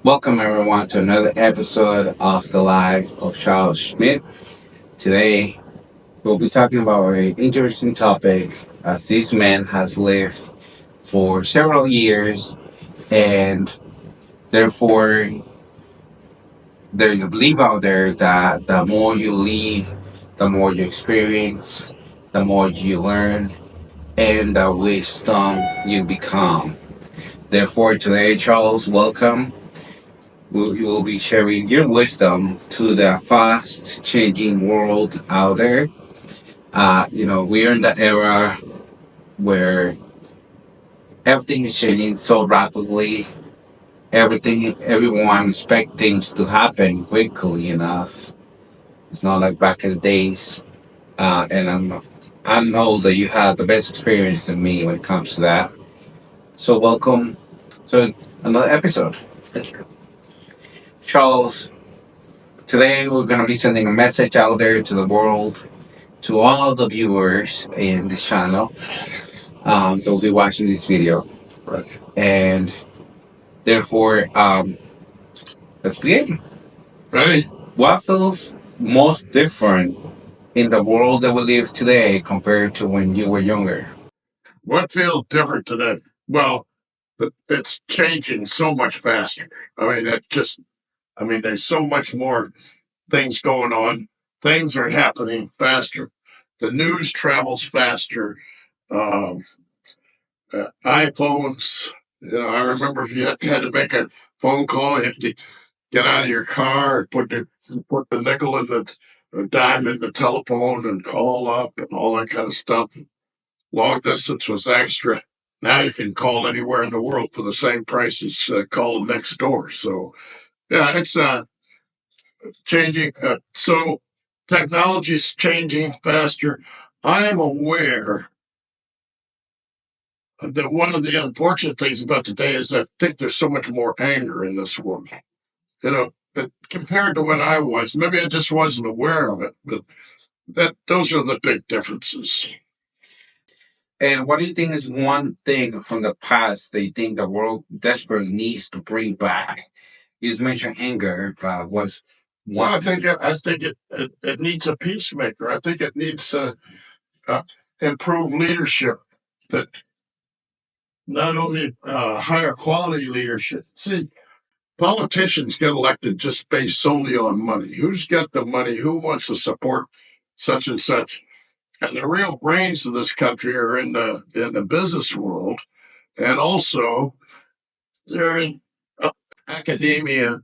Welcome everyone to another episode of the Life of Charles Schmidt. Today we'll be talking about an interesting topic as this man has lived for several years and therefore there's a belief out there that the more you live, the more you experience, the more you learn, and the wisdom you become. Therefore today, Charles, welcome. You will be sharing your wisdom to the fast changing world out there. We're in the era where everything is changing so rapidly. Everyone expects things to happen quickly enough. It's not like back in the days. I know that you had the best experience than me when it comes to that. So welcome to another episode. Charles, today we're going to be sending a message out there to the world, to all the viewers in this channel that will be watching this video. Right. And therefore, let's begin. Ready? What feels most different in the world that we live today compared to when you were younger? What feels different today? Well, it's changing so much faster. There's so much more things going on. Things are happening faster. The news travels faster. Um, iPhones, I remember if you had to make a phone call, you had to get out of your car and put the nickel in the dime in the telephone and call up and all that kind of stuff. Long distance was extra. Now you can call anywhere in the world for the same price as calling next door. So yeah, it's changing. So technology's changing faster. I am aware that one of the unfortunate things about today is I think there's so much more anger in this world. That compared to when I was, maybe I just wasn't aware of it, but that those are the big differences. And what do you think is one thing from the past that you think the world desperately needs to bring back? You just mentioned anger, but what's Well, one? I think it needs a peacemaker. I think it needs uh, improved leadership that not only higher quality leadership. See, politicians get elected just based solely on money. Who's got the money? Who wants to support such and such? And the real brains of this country are in the business world, and also they're in academia.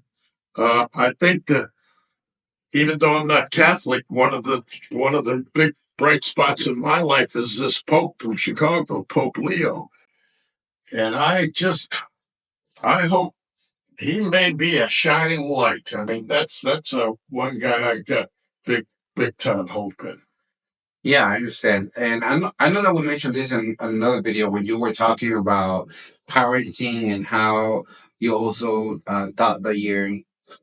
I think that even though I'm not Catholic, one of the big bright spots in my life is this Pope from Chicago, Pope Leo. And I hope he may be a shining light. I mean, that's a one guy I got big time hope in. Yeah, I understand. And I know that we mentioned this in another video when you were talking about parenting and how you also thought that your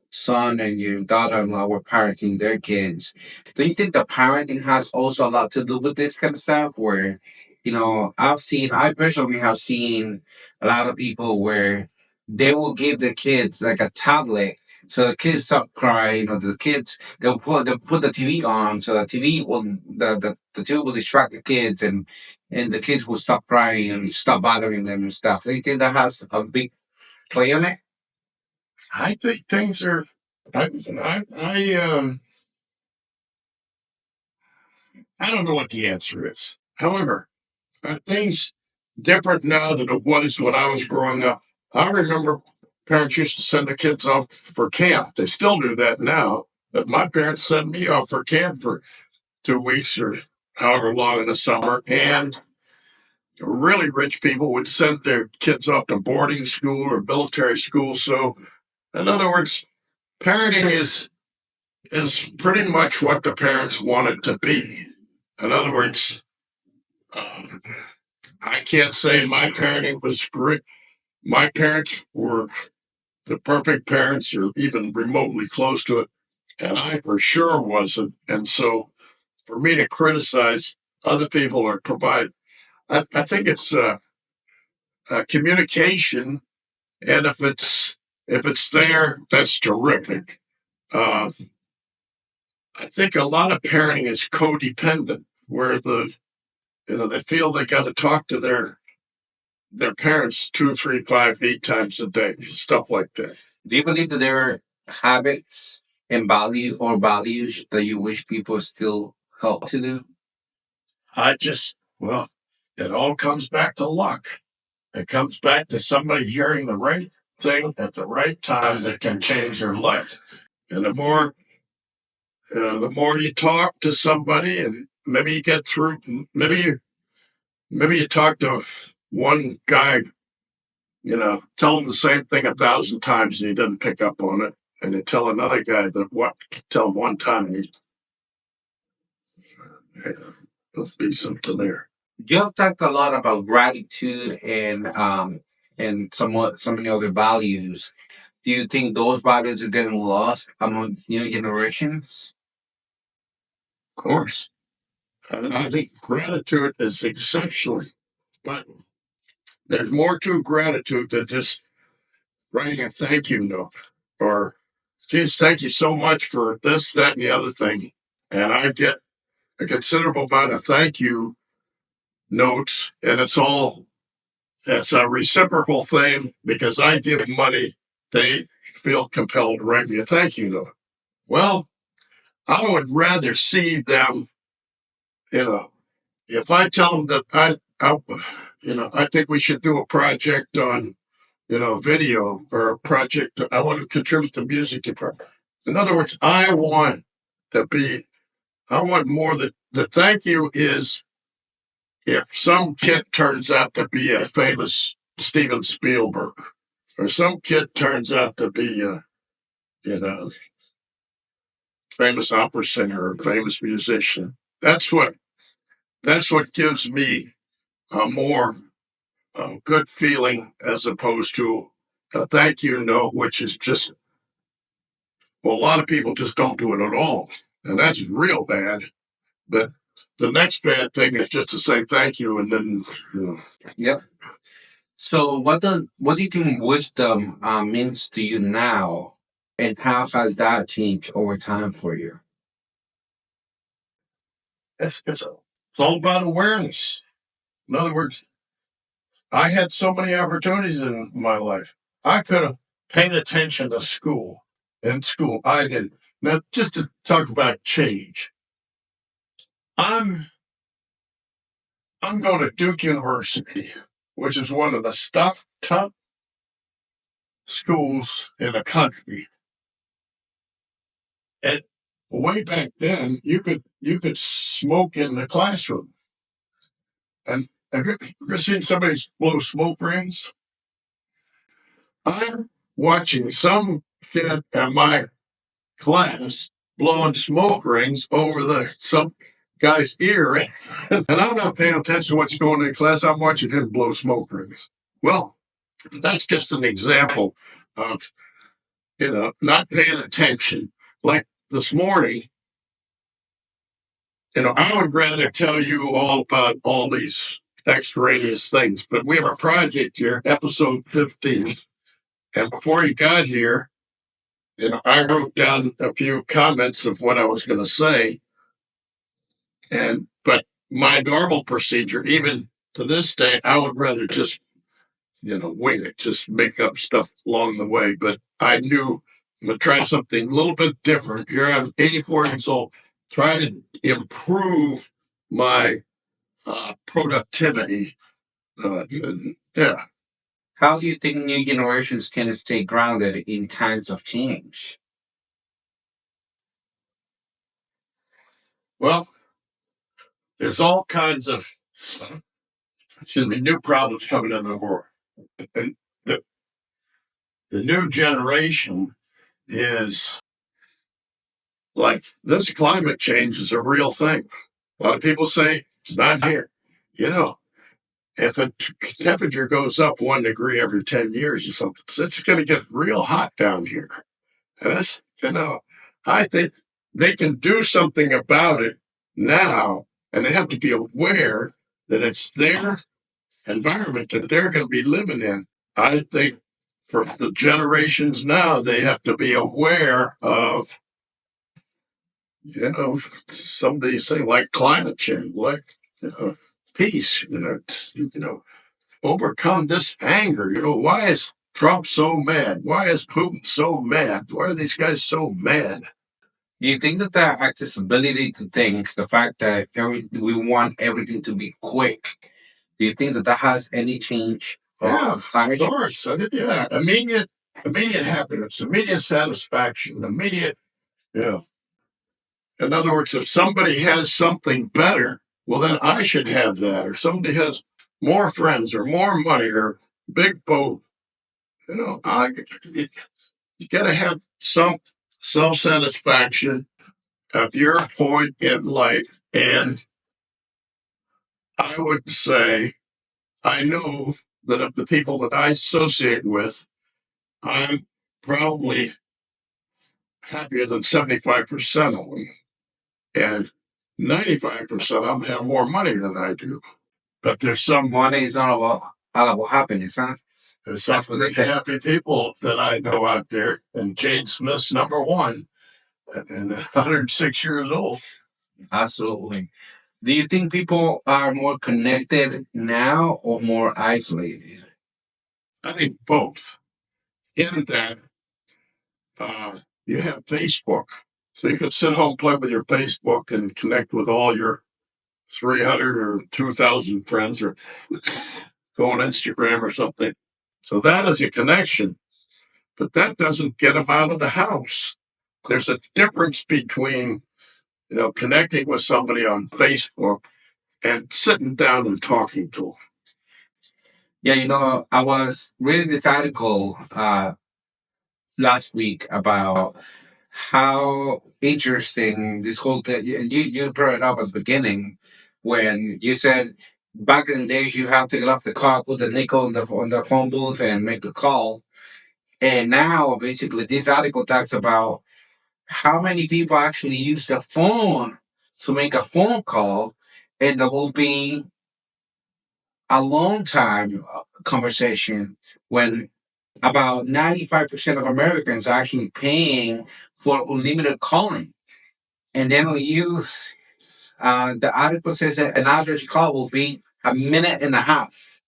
son and your daughter-in-law were parenting their kids. Do you think the parenting has also a lot to do with this kind of stuff? Where, I personally have seen a lot of people where they will give the kids like a tablet so the kids stop crying, or the kids they'll put the TV on so the TV will distract the kids and the kids will stop crying and stop bothering them and stuff. Do you think that has a big play on it? I think things are. I don't know what the answer is. However, are things different now than it was when I was growing up? I remember parents used to send the kids off for camp. They still do that now. But my parents sent me off for camp for 2 weeks or however long in the summer. And really rich people would send their kids off to boarding school or military school. So, in other words, parenting is pretty much what the parents want it to be. In other words, um, I can't say my parenting was great. My parents were the perfect parents or even remotely close to it. And I for sure wasn't. And so for me to criticize other people or provide, I think it's communication. And if it's If it's there, that's terrific. I think a lot of parenting is codependent, where they feel they got to talk to their parents 2, 3, 5, 8 times a day, stuff like that. Do you believe that there are habits and values that you wish people still help to do? Well, it all comes back to luck. It comes back to somebody hearing the right thing at the right time that can change their life. And the more you talk to somebody, and maybe you get through, maybe you talk to one guy, tell him the same thing 1,000 times and he doesn't pick up on it, and you tell another guy tell him one time, and there'll be something there. You have talked a lot about gratitude and so many other values. Do you think those values are getting lost among new generations? Of course. I think gratitude is exceptional, but there's more to gratitude than just writing a thank you note or, geez, thank you so much for this, that, and the other thing. And I get a considerable amount of thank you notes, and it's a reciprocal thing because I give money. They feel compelled to write me a thank you note. Well, I would rather see them, if I tell them that I think we should do a project on, video or a project, I want to contribute to music department. In other words, I want more that the thank you is if some kid turns out to be a famous Steven Spielberg, or some kid turns out to be a, famous opera singer or famous musician. That's what gives me a more good feeling as opposed to a thank you note, which is just, well, a lot of people just don't do it at all. And that's real bad. But the next bad thing is just to say thank you and then, Yep. So, what do you think wisdom means to you now, and how has that changed over time for you? it's all about awareness. In other words, I had so many opportunities in my life. I could have paid attention to school. In school, I didn't. Now, just to talk about change, I'm going to Duke University, which is one of the top schools in the country. And way back then, you could smoke in the classroom. And have you ever seen somebody blow smoke rings? I'm watching some kid in my class blowing smoke rings over some guy's ear, and I'm not paying attention to what's going on in class. I'm watching him blow smoke rings. Well, that's just an example of not paying attention. Like this morning, I would rather tell you all about all these extraneous things, but we have a project here, episode 15, and before you got here, I wrote down a few comments of what I was going to say, but my normal procedure, even to this day, I would rather just wing it, just make up stuff along the way. But I knew I'm going to try something a little bit different. Here I'm 84 years old, try to improve my productivity. Yeah. How do you think new generations can stay grounded in times of change? Well, there's all kinds of new problems coming in the world. And the new generation is like, this climate change is a real thing. A lot of people say it's not here. If a temperature goes up 1 degree every 10 years or something, it's going to get real hot down here. And that's, I think they can do something about it now, and they have to be aware that it's their environment that they're going to be living in. I think for the generations now, they have to be aware of, some of these things like climate change, like, peace, overcome this anger. Why is Trump so mad? Why is Putin so mad? Why are these guys so mad? Do you think that the accessibility to things, the fact that we want everything to be quick, do you think that that has any change? Yeah, of course. I think, yeah, immediate happiness, immediate satisfaction, immediate, yeah. In other words, if somebody has something better, well, then I should have that. Or somebody has more friends or more money or big boat. You got to have some self satisfaction of your point in life. And I would say, I know that of the people that I associate with, I'm probably happier than 75% of them. And 95% of them have more money than I do. But there's some Money is not all about happiness, huh? There's some really happy people that I know out there, and Jane Smith's number one, and 106 years old. Absolutely. Do you think people are more connected now or more isolated? I think both. In that, you have Facebook, so you can sit home, play with your Facebook, and connect with all your 300 or 2,000 friends, or go on Instagram or something. So that is a connection, but that doesn't get them out of the house. There's a difference between connecting with somebody on Facebook and sitting down and talking to them. Yeah, I was reading this article last week about how interesting this whole thing. You brought it up at the beginning when you said back in the days you have to get off the car, put the nickel on the phone booth, and make the call. And now, basically, this article talks about how many people actually use the phone to make a phone call, and there will be a long time conversation when about 95% of Americans are actually paying for unlimited calling. And then we use, the article says that an average call will be a minute and a half.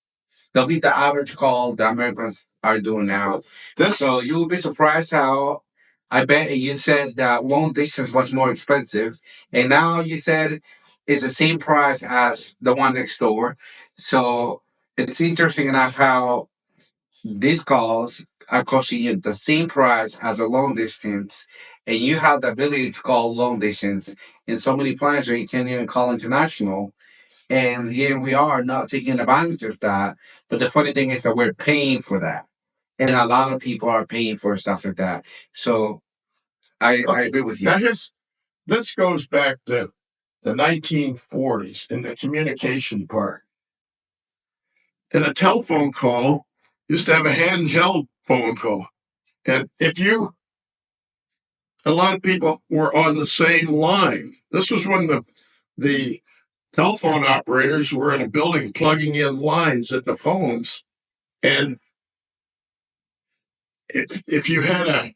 That'll be the average call the Americans are doing now. So you will be surprised how I bet you said that long distance was more expensive. And now you said it's the same price as the one next door. So it's interesting enough how these calls are costing you the same price as a long distance, and you have the ability to call long distance in so many plans where you can't even call international. And here we are not taking advantage of that. But the funny thing is that we're paying for that. And a lot of people are paying for stuff like that. So I agree with you. Now, this goes back to the 1940s in the communication part. And a telephone call used to have a handheld phone call. And a lot of people were on the same line. This was when the telephone operators were in a building plugging in lines at the phones. And if you had a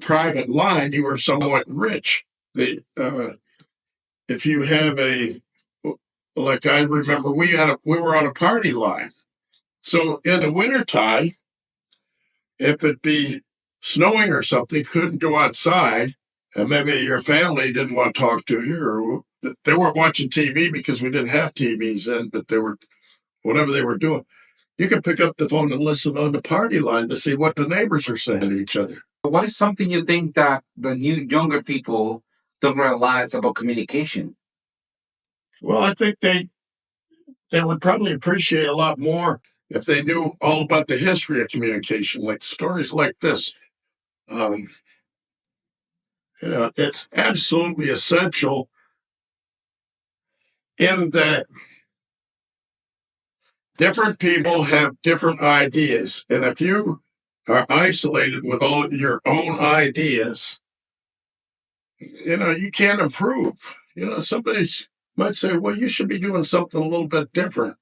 private line, you were somewhat rich. If you have like I remember, we were on a party line. So in the wintertime, if it be snowing or something, couldn't go outside, and maybe your family didn't want to talk to you, or they weren't watching TV because we didn't have TVs then, but they were whatever they were doing. You can pick up the phone and listen on the party line to see what the neighbors are saying to each other. What is something you think that the younger people don't realize about communication? Well, I think they would probably appreciate a lot more if they knew all about the history of communication, like stories like this. Um, it's absolutely essential in that different people have different ideas. And if you are isolated with all your own ideas, you can't improve. Somebody might say, well, you should be doing something a little bit different.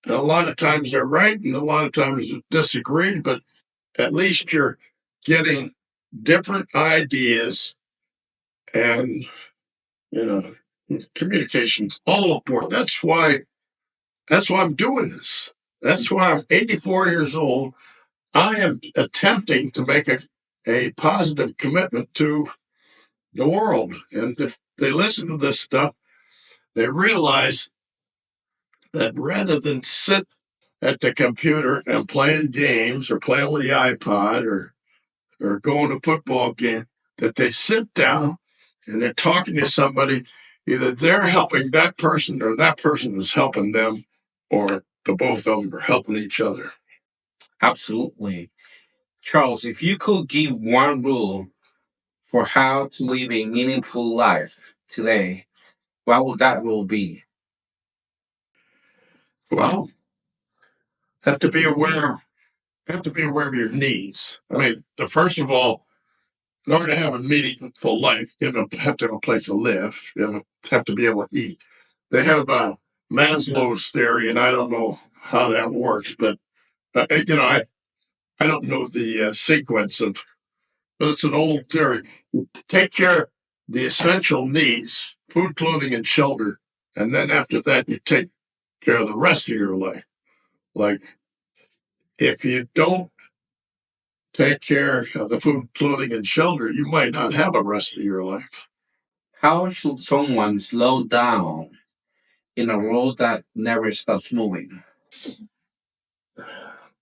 And a lot of times they're right, and a lot of times disagree, but at least you're getting different ideas, and you know, communication's all important. That's why I'm doing this. That's why I'm 84 years old. I am attempting to make a positive commitment to the world. And if they listen to this stuff, they realize that rather than sit at the computer and playing games or playing with the iPod or going to a football game, that they sit down and they're talking to somebody. Either they're helping that person or that person is helping them, or the both of them are helping each other. Absolutely. Charles, if you could give one rule for how to live a meaningful life today, what would that rule be? Well, have to be aware. Have to be aware of your needs. I mean, first of all, in order to have a meaningful life, you have to have a place to live. You have to be able to eat. They have Maslow's theory, and I don't know how that works, but I don't know the sequence of, but it's an old theory. Take care of the essential needs: food, clothing, and shelter, and then after that, you take care of the rest of your life. Like if you don't take care of the food, clothing, and shelter, you might not have a rest of your life. How should someone slow down in a world that never stops moving?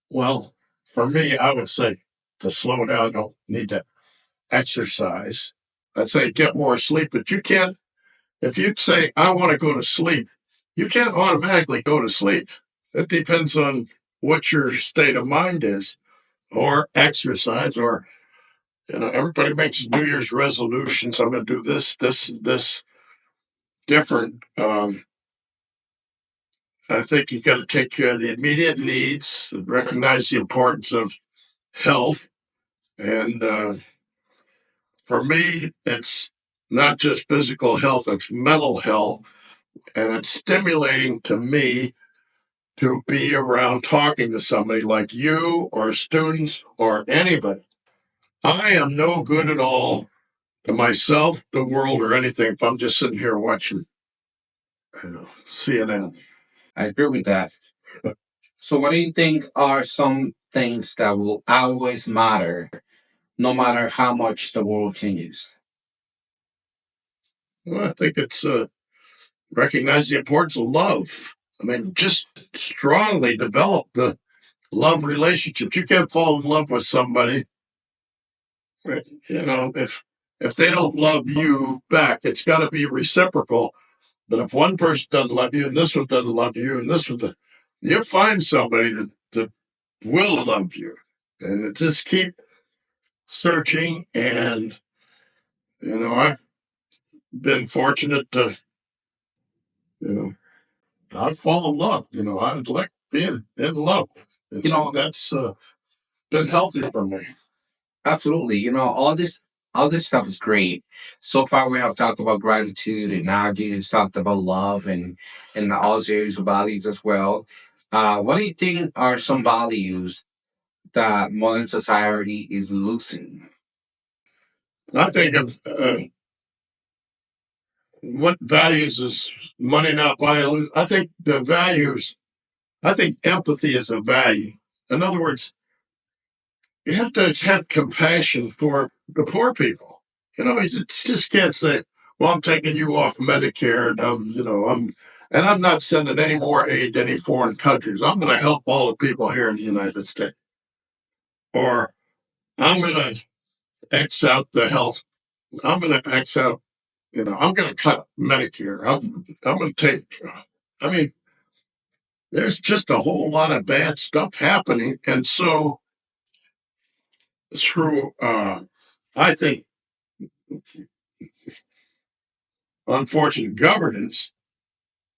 Well, for me, I would say to slow down, don't need to exercise. I'd say get more sleep, but you can't, if you say, I want to go to sleep, you can't automatically go to sleep. It depends on what your state of mind is, or exercise, or, everybody makes New Year's resolutions. I'm going to do this different. I think you got to take care of the immediate needs, recognize the importance of health. And for me, it's not just physical health, it's mental health. And it's stimulating to me to be around talking to somebody like you or students or anybody. I am no good at all to myself, the world, or anything if I'm just sitting here watching CNN. I agree with that. So, what do you think are some things that will always matter, no matter how much the world changes? Well, I think it's recognize the importance of love. I mean, just strongly develop the love relationship. You can't fall in love with somebody, right? If they don't love you back, it's got to be reciprocal. But if one person doesn't love you, and this one doesn't love you, and this one, you find somebody that will love you, and just keep searching. And I've been fortunate to, you know, I fall in love. I like being in love. That's been healthy for me. Absolutely. All this stuff is great. So far, we have talked about gratitude and energy. We've talked about love and all series of values as well. What do you think are some values that modern society is losing? I think of what values is money not value. I think the values. I think empathy is a value. In other words, you have to have compassion for the poor people. You just can't say, "Well, I'm taking you off Medicare, and I'm not sending any more aid to any foreign countries. I'm going to help all the people here in the United States, or I'm going to X out the health. I'm going to X out. I'm going to cut Medicare. I'm going to take. I mean, there's just a whole lot of bad stuff happening, and so through, I think, unfortunate governance.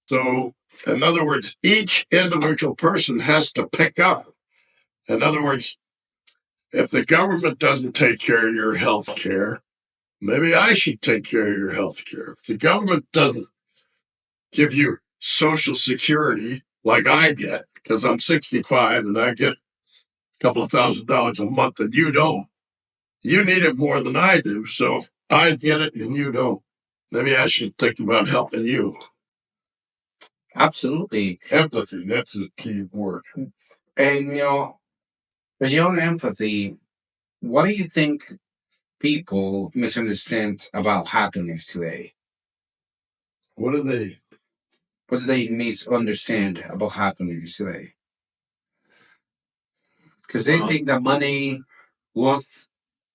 So, in other words, each individual person has to pick up. In other words, if the government doesn't take care of your health care, maybe I should take care of your health care. If the government doesn't give you Social Security like I get, because I'm 65 and I get a couple of $1,000 a month and you don't. You need it more than I do, so I get it and you don't. Maybe I should think about helping you. Absolutely. Empathy, that's the key word. And, beyond empathy, what do you think people misunderstand about happiness today? What do they? What do they misunderstand about happiness today? Because they think that money, wealth,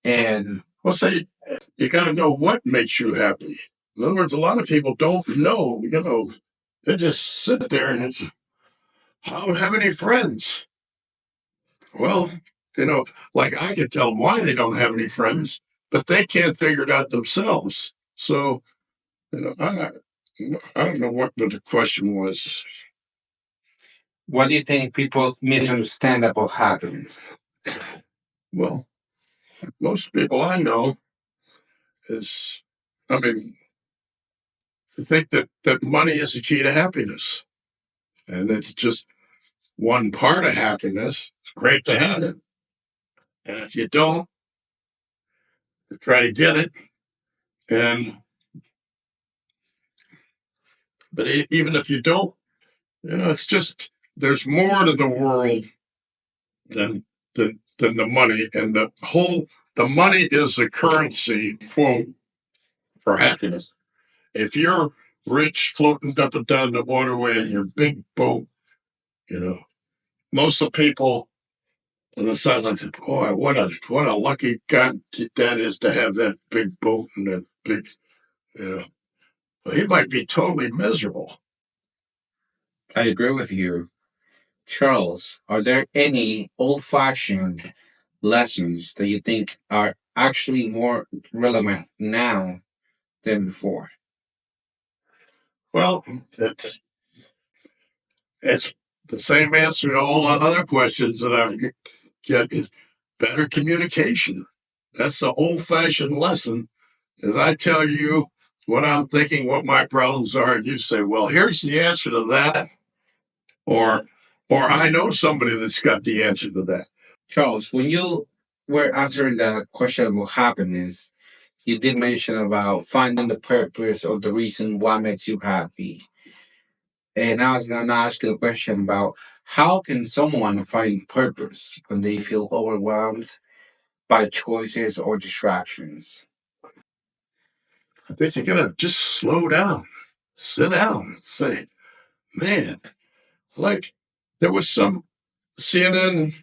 and Well, say you got to know what makes you happy. In other words, a lot of people don't know. They just sit there and it's, I don't have any friends. Well, like I could tell them why they don't have any friends, but they can't figure it out themselves. So, I don't know what the question was. what do you think people misunderstand about happiness? Well, most people I know is, I mean, think that money is the key to happiness. And it's just one part of happiness. It's great to have it. And if you don't, try to get it. And but even if you don't, it's just there's more to the world than than the money. And the money is the currency, quote, for happiness. If you're rich floating up and down the waterway in your big boat, you know, most of the people on the sideline said, boy, what a lucky God that is to have that big boat and that big, well, he might be totally miserable. I agree with you. Charles, are there any old fashioned lessons that you think are actually more relevant now than before? Well, it's the same answer to all the other questions that I get is better communication. That's the old fashioned lesson. As I tell you what I'm thinking, what my problems are, and you say, well, here's the answer to that. Or I know somebody that's got the answer to that. Charles, when you were answering the question about happiness, you did mention about finding the purpose or the reason what makes you happy. And I was going to ask you a question about how can someone find purpose when they feel overwhelmed by choices or distractions? I think you gotta just slow down, sit down, say, man, like there was some CNN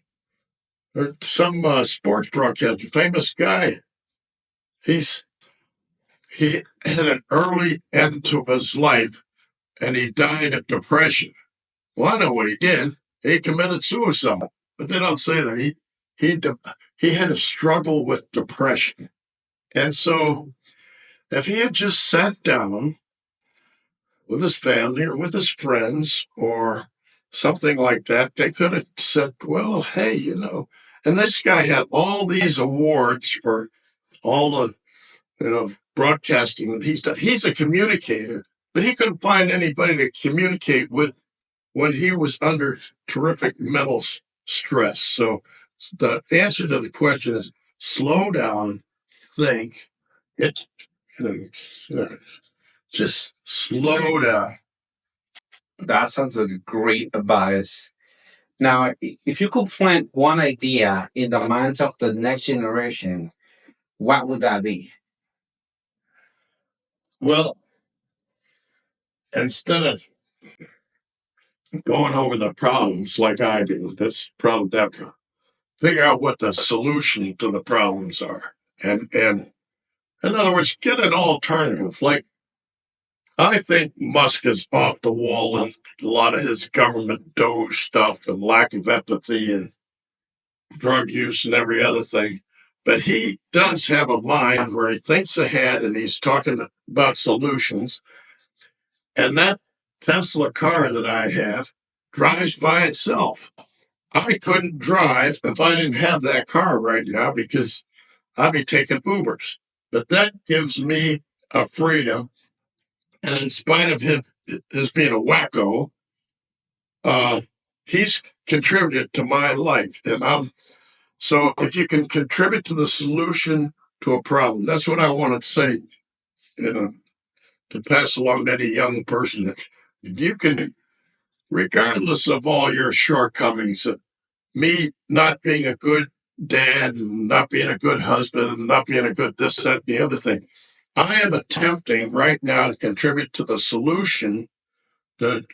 or some sports broadcaster, famous guy. He's he had an early end to his life, and he died of depression. Well, I know what he did. He committed suicide, but they don't say that he he had a struggle with depression, and so if he had just sat down with his family or with his friends or something like that, they could have said, well, hey, and this guy had all these awards for all the, broadcasting that he's done. He's a communicator, but he couldn't find anybody to communicate with when he was under terrific mental stress. So the answer to the question is slow down, think, it, just slow down. That sounds like a great advice. Now, if you could plant one idea in the minds of the next generation, what would that be? Well, instead of going over the problems like I do, this problem, that problem, figure out what the solution to the problems are. And in other words, get an alternative. Like I think Musk is off the wall and a lot of his government doge stuff and lack of empathy and drug use and every other thing. But he does have a mind where he thinks ahead and he's talking about solutions. And that Tesla car that I have drives by itself. I couldn't drive if I didn't have that car right now because I'd be taking Ubers. But that gives me a freedom. And in spite of him his being a wacko, uh, he's contributed to my life. And so if you can contribute to the solution to a problem, that's what I want to say, you know, to pass along to any young person. If you can, regardless of all your shortcomings, me not being a good dad, not being a good husband, not being a good this, that, and the other thing, I am attempting right now to contribute to the solution that,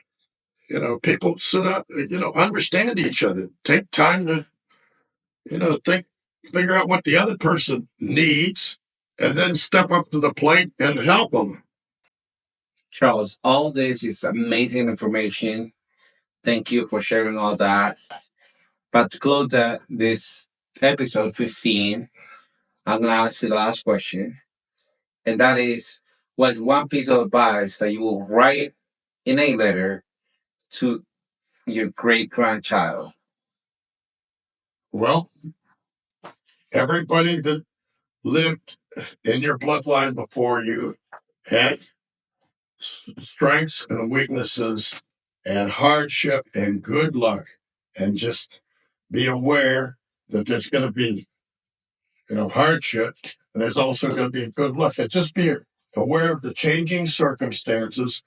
people sit up, understand each other, take time to, figure out what the other person needs, and then step up to the plate and help them. Charles, all this is amazing information. Thank you for sharing all that. But to close this episode 15, I'm going to ask you the last question. And that is, what is one piece of advice that you will write in a letter to your great grandchild? Well, everybody that lived in your bloodline before you had strengths and weaknesses and hardship and good luck, and just be aware that there's going to be hardship, and there's also going to be good luck, and just be aware of the changing circumstances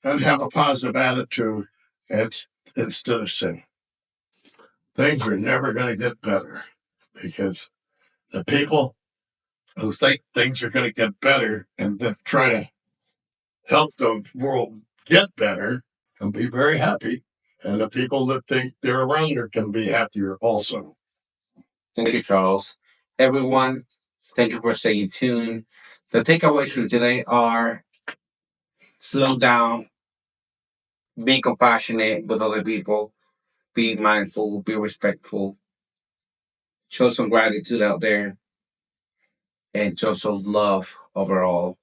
and have a positive attitude, and instead of saying things are never going to get better, because the people who think things are going to get better and then try to help the world get better can be very happy. And the people that think they're around her can be happier also. Thank you, Charles. Everyone, thank you for staying tuned. The takeaways from today are slow down, be compassionate with other people, be mindful, be respectful, show some gratitude out there, and show some love overall.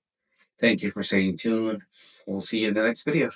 Thank you for staying tuned. We'll see you in the next video.